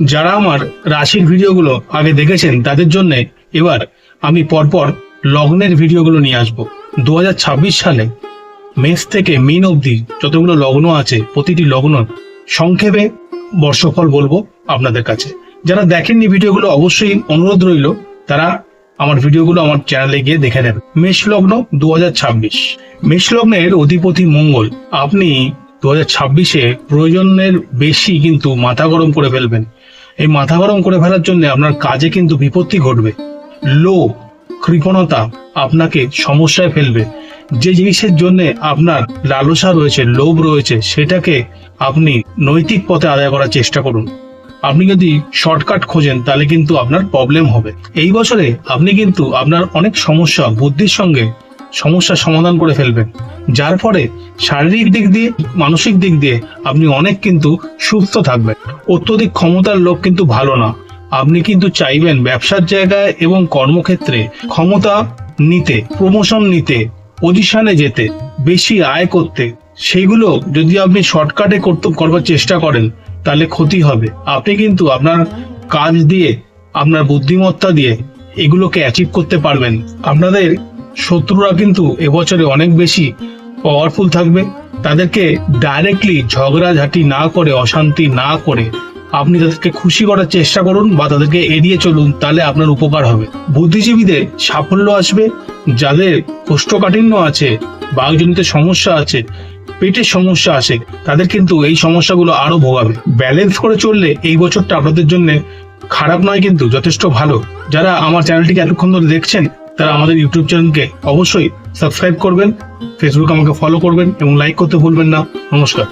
যারা আমার রাশির ভিডিওগুলো আগে দেখেছেন তাদের জন্য এবার আমি পরপর লগ্নের ভিডিওগুলো নিয়ে আসবো। 2026 সালে মেষ থেকে মীন অবধি যতগুলো লগ্ন আছে প্রতিটি লগ্ন সংক্ষেপে বর্ষফল বলবো আপনাদের কাছে। যারা দেখেননি ভিডিওগুলো অবশ্যই অনুরোধ রইল তারা আমার ভিডিওগুলো আমার চ্যানেলে গিয়ে দেখে নেবেন। মেষ লগ্ন 2026, মেষ লগ্নের অধিপতি মঙ্গল। আপনি 2026-এ প্রয়োজনের বেশি কিন্তু মাথা গরম করে ফেলবেন। এই মাথা গরম করে ফেলার জন্য আপনার কাজে কিন্তু বিপত্তি ঘটবে। লোভ, কৃপণতা আপনাকে সমস্যায় ফেলবে। যে জিনিসের জন্য আপনার লালসা রয়েছে, লোভ রয়েছে, সেটাকে আপনি নৈতিক পথে আদায় করার চেষ্টা করুন। আপনি যদি শর্টকাট খোঁজেন তাহলে কিন্তু আপনার প্রবলেম হবে। এই বছরে আপনি কিন্তু আপনার অনেক সমস্যা বুদ্ধির সঙ্গে সমস্যার সমাধান করে ফেলবেন, যার ফলে শারীরিক দিক দিয়ে মানসিক দিক দিয়ে আপনি অনেক কিন্তু সুস্থ থাকবেন। অত্যধিক ক্ষমতার লোক কিন্তু ভালো না। আপনি কিন্তু চাইবেন ব্যবসার জায়গায় এবং কর্মক্ষেত্রে ক্ষমতা নিতে, প্রমোশন নিতে, পজিশনে যেতে, বেশি আয় করতে। সেইগুলো যদি আপনি শর্টকাটে করবার চেষ্টা করেন তাহলে ক্ষতি হবে। আপনি কিন্তু আপনার কাজ দিয়ে, আপনার বুদ্ধিমত্তা দিয়ে এগুলোকে অ্যাচিভ করতে পারবেন। আপনাদের শত্রুরা কিন্তু এবছরে অনেক বেশি পাওয়ারফুল থাকবে। তাদেরকে ডাইরেক্টলি ঝগড়াঝাটি না করে, অশান্তি না করে আপনি তাদেরকে খুশি করার চেষ্টা করুন বা তাদেরকে এড়িয়ে চলুন, তাহলে আপনার উপকার হবে। বুদ্ধিজীবীদের সাফল্য আসবে। যাদের কোষ্ঠকাঠিন্য আছে, বায়ুজনিত সমস্যা আছে, পেটের সমস্যা আছে, তাদের কিন্তু এই সমস্যাগুলো আরো ভোগাবে। ব্যালেন্স করে চললে এই বছরটা আপনাদের জন্য খারাপ নয়, কিন্তু যথেষ্ট ভালো। যারা আমার চ্যানেলটিকে এতক্ষণ ধরে দেখছেন তারা আমাদের ইউটিউব চ্যানেলকে অবশ্যই সাবস্ক্রাইব করবেন, ফেসবুক আমাকে ফলো করবেন এবং লাইক করতে ভুলবেন না। নমস্কার।